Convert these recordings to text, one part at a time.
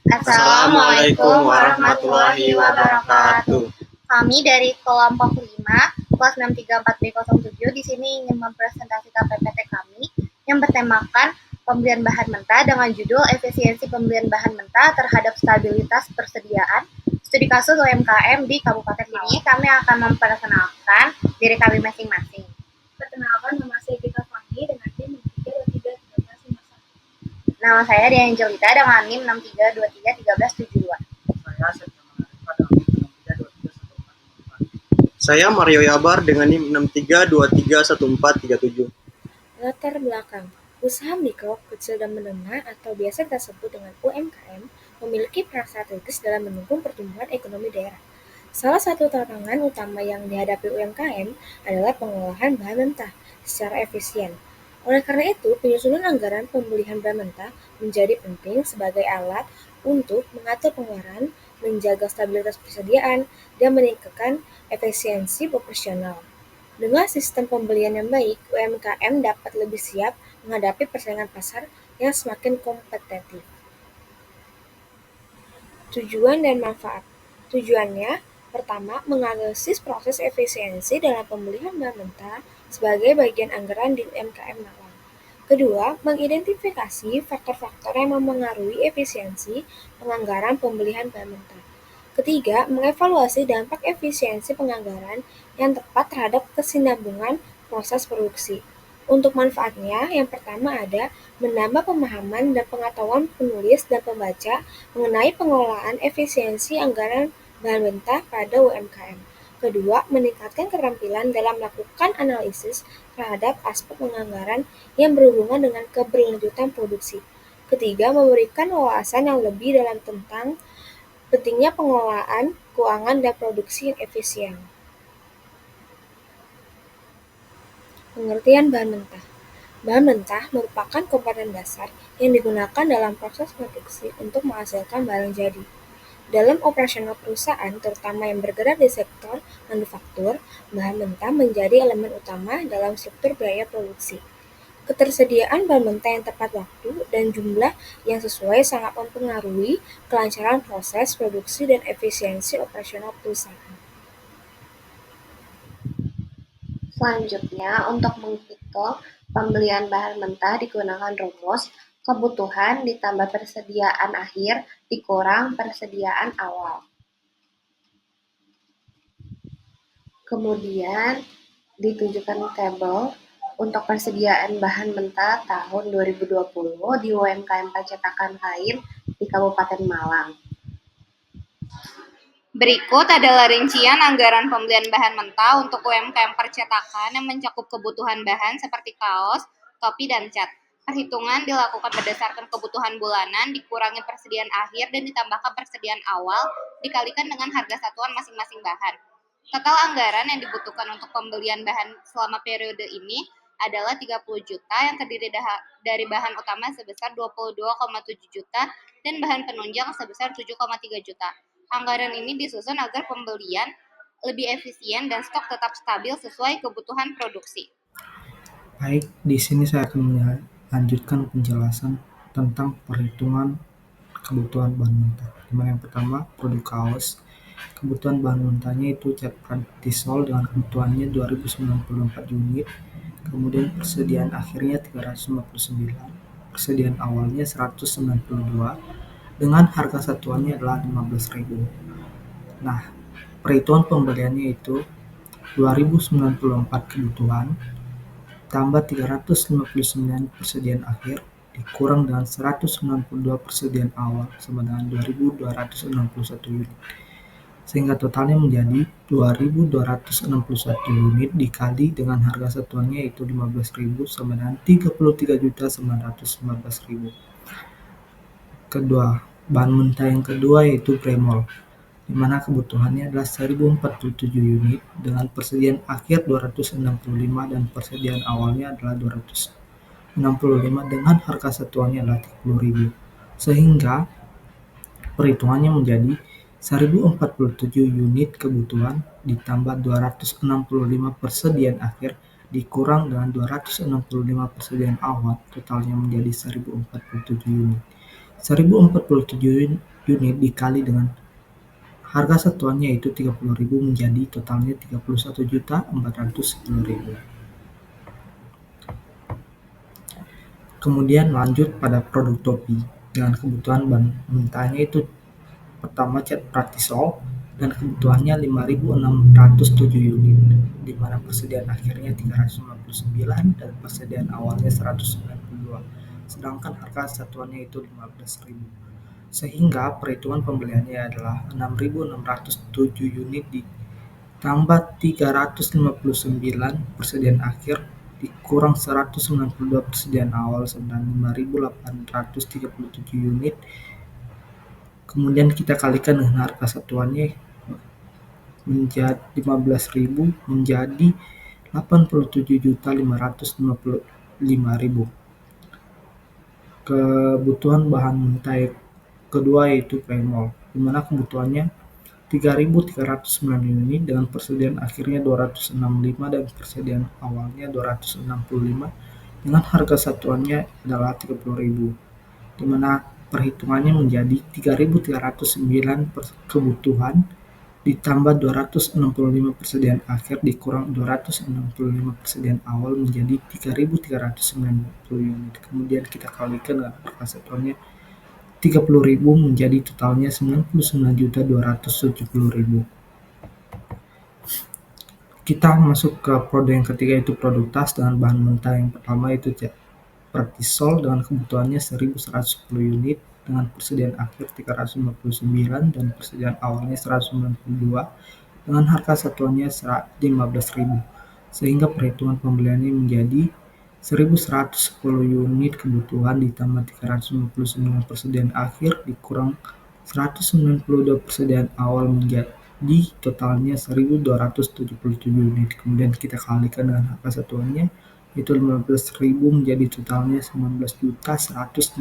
Assalamualaikum warahmatullahi wabarakatuh. Kami dari kelompok 5, kelas 634B07 di sini ingin mempresentasikan PPT kami yang bertemakan pembelian bahan mentah dengan judul efisiensi pembelian bahan mentah terhadap stabilitas persediaan studi kasus UMKM di Kabupaten Malang. Ini kami akan memperkenalkan diri kami masing-masing. Perkenalkan, nama saya Gita Fani dengan NIM 63231351. Nama saya Dian Angelita dengan NIM 63231372. Saya Mario Yabar dengan NIM 63231437. Latar belakang usaha mikro, kecil dan menengah atau biasa kita sebut dengan UMKM memiliki peran strategis dalam mendukung pertumbuhan ekonomi daerah. Salah satu tantangan utama yang dihadapi UMKM adalah pengolahan bahan mentah secara efisien. Oleh karena itu, penyusunan anggaran pembelian bahan mentah menjadi penting sebagai alat untuk mengatur pengeluaran, menjaga stabilitas persediaan, dan meningkatkan efisiensi operasional. Dengan sistem pembelian yang baik, UMKM dapat lebih siap menghadapi persaingan pasar yang semakin kompetitif. Tujuan dan manfaat. Tujuannya, pertama, menganalisis proses efisiensi dalam pembelian bahan mentah sebagai bagian anggaran di UMKM Malang. Kedua, mengidentifikasi faktor-faktor yang memengaruhi efisiensi penganggaran pembelian bahan mentah. Ketiga, mengevaluasi dampak efisiensi penganggaran yang tepat terhadap kesinambungan proses produksi. Untuk manfaatnya, yang pertama ada menambah pemahaman dan pengetahuan penulis dan pembaca mengenai pengelolaan efisiensi anggaran bahan mentah pada UMKM. Kedua, meningkatkan keterampilan dalam melakukan analisis terhadap aspek penganggaran yang berhubungan dengan keberlanjutan produksi. Ketiga, memberikan wawasan yang lebih dalam tentang pentingnya pengelolaan keuangan dan produksi yang efisien. Pengertian bahan mentah. Bahan mentah merupakan komponen dasar yang digunakan dalam proses produksi untuk menghasilkan barang jadi. Dalam operasional perusahaan, terutama yang bergerak di sektor manufaktur, bahan mentah menjadi elemen utama dalam struktur biaya produksi. Ketersediaan bahan mentah yang tepat waktu dan jumlah yang sesuai sangat mempengaruhi kelancaran proses produksi dan efisiensi operasional perusahaan. Selanjutnya, untuk menghitung pembelian bahan mentah digunakan rumus kebutuhan ditambah persediaan akhir dikurang persediaan awal. Kemudian ditunjukkan tabel untuk persediaan bahan mentah tahun 2020 di UMKM percetakan kain di Kabupaten Malang. Berikut adalah rincian anggaran pembelian bahan mentah untuk UMKM percetakan yang mencakup kebutuhan bahan seperti kaos, topi, dan cat. Perhitungan dilakukan berdasarkan kebutuhan bulanan, dikurangi persediaan akhir, dan ditambahkan persediaan awal, dikalikan dengan harga satuan masing-masing bahan. Total anggaran yang dibutuhkan untuk pembelian bahan selama periode ini adalah 30 juta yang terdiri dari bahan utama sebesar 22,7 juta dan bahan penunjang sebesar 7,3 juta. Anggaran ini disusun agar pembelian lebih efisien dan stok tetap stabil sesuai kebutuhan produksi. Baik, di sini saya akan melanjutkan penjelasan tentang perhitungan kebutuhan bahan mentah. Dimana yang pertama, produk kaos. Kebutuhan bahan mentahnya itu cat Prantisol dengan kebutuhannya 2094 unit. Kemudian persediaan akhirnya 359. Persediaan awalnya 192 dengan harga satuannya adalah 15.000. Nah, perhitungan pembeliannya itu 2094 kebutuhan tambah 359 persediaan akhir dikurang dengan 192 persediaan awal sama dengan 2261 unit. Sehingga totalnya menjadi 2261 unit dikali dengan harga satuannya yaitu 15.000 sama dengan 33.915.000. Kedua, bahan mentah yang kedua yaitu Bremol, di mana kebutuhannya adalah 1047 unit dengan persediaan akhir 265 dan persediaan awalnya adalah 265 dengan harga satuannya adalah 30.000. Sehingga perhitungannya menjadi 1047 unit kebutuhan ditambah 265 persediaan akhir dikurang dengan 265 persediaan awal, totalnya menjadi 1047 unit. 1047 unit dikali dengan harga satuannya yaitu 30.000 menjadi totalnya 31.410.000. Kemudian lanjut pada produk topi dengan kebutuhan bahan mentahnya itu pertama cat Pratisol dan kebutuhannya 5.607 unit, di mana persediaan akhirnya 359 dan persediaan awalnya 192, sedangkan harga satuannya itu 15.000. Sehingga perhitungan pembeliannya adalah 6.607 unit ditambah 359 persediaan akhir dikurang 192 persediaan awal senilai 5.837 unit. Kemudian kita kalikan dengan harga satuannya menjadi 15.000 menjadi 87.555.000. Kebutuhan bahan mentah kedua yaitu Premol, di mana kebutuhannya 3.309 unit dengan persediaan akhirnya 265 dan persediaan awalnya 265 dengan harga satuannya adalah 30.000, di mana perhitungannya menjadi 3.309 kebutuhan ditambah 265 persediaan akhir dikurang 265 persediaan awal menjadi 3.390 unit. Kemudian kita kalikan dengan harga satuannya 30.000 menjadi totalnya 99.270.000. Kita masuk ke produk yang ketiga yaitu produk tas dengan bahan mentah. Yang pertama itu Pratisol dengan kebutuhannya 1.110 unit dengan persediaan akhir 359 dan persediaan awalnya 192 dengan harga satuannya 15.000, sehingga perhitungan pembeliannya menjadi 1.110 unit kebutuhan ditambah 359 persediaan akhir dikurang 192 persediaan awal menjadi totalnya 1.277 unit. Kemudian kita kalikan dengan harga satuannya yaitu 15.000 menjadi totalnya 19.155.000.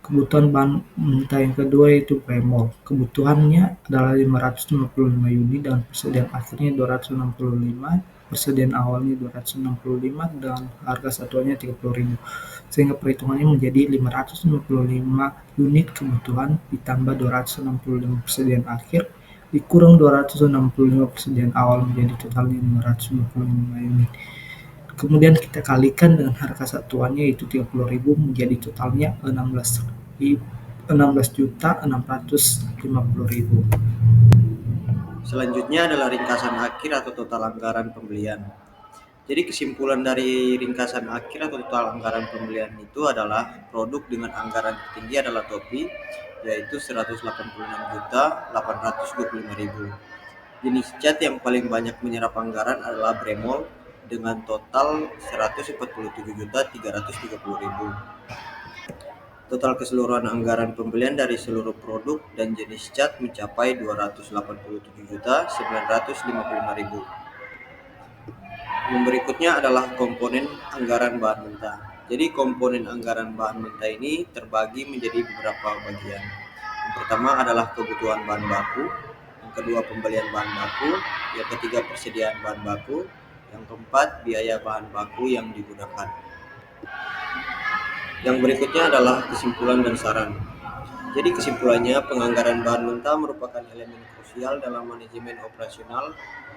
Kebutuhan bahan mentah yang kedua yaitu Premol. Kebutuhannya adalah 555 unit dan persediaan akhirnya 265, persediaan awalnya 265 dan harga satuannya 30.000. Sehingga perhitungannya menjadi 555 unit kebutuhan ditambah 265 persediaan akhir dikurang 265 persediaan awal menjadi totalnya 555 unit. Kemudian kita kalikan dengan harga satuannya yaitu 30.000 menjadi totalnya 16.650.000. Selanjutnya adalah ringkasan akhir atau total anggaran pembelian. Jadi kesimpulan dari ringkasan akhir atau total anggaran pembelian itu adalah produk dengan anggaran tertinggi adalah topi, yaitu 186.825.000. Jenis cat yang paling banyak menyerap anggaran adalah Bremol dengan total 147.330.000. Total keseluruhan anggaran pembelian dari seluruh produk dan jenis cat mencapai 287.955.000. Yang berikutnya adalah komponen anggaran bahan mentah. Jadi komponen anggaran bahan mentah ini terbagi menjadi beberapa bagian. Yang pertama adalah kebutuhan bahan baku, yang kedua pembelian bahan baku, yang ketiga persediaan bahan baku, yang keempat biaya bahan baku yang digunakan. Yang berikutnya adalah kesimpulan dan saran. Jadi kesimpulannya, penganggaran bahan mentah merupakan elemen krusial dalam manajemen operasional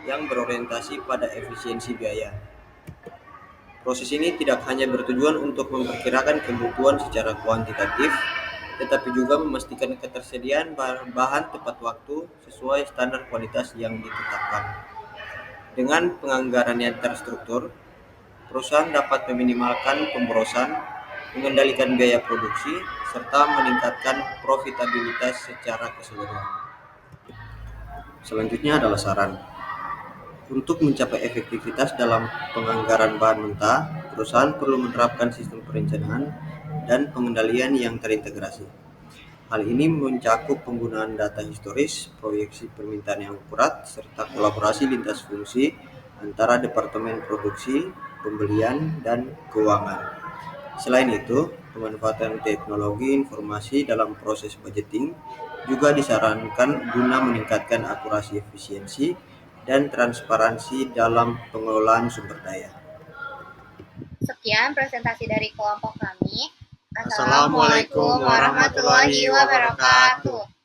yang berorientasi pada efisiensi biaya. Proses ini tidak hanya bertujuan untuk memperkirakan kebutuhan secara kuantitatif, tetapi juga memastikan ketersediaan bahan tepat waktu sesuai standar kualitas yang ditetapkan. Dengan penganggaran yang terstruktur, perusahaan dapat meminimalkan pemborosan, mengendalikan biaya produksi, serta meningkatkan profitabilitas secara keseluruhan. Selanjutnya adalah saran. Untuk mencapai efektivitas dalam penganggaran bahan mentah, perusahaan perlu menerapkan sistem perencanaan dan pengendalian yang terintegrasi. Hal ini mencakup penggunaan data historis, proyeksi permintaan yang akurat, serta kolaborasi lintas fungsi antara departemen produksi, pembelian, dan keuangan. Selain itu, pemanfaatan teknologi informasi dalam proses budgeting juga disarankan guna meningkatkan akurasi efisiensi dan transparansi dalam pengelolaan sumber daya. Sekian presentasi dari kelompok kami. Assalamualaikum warahmatullahi wabarakatuh.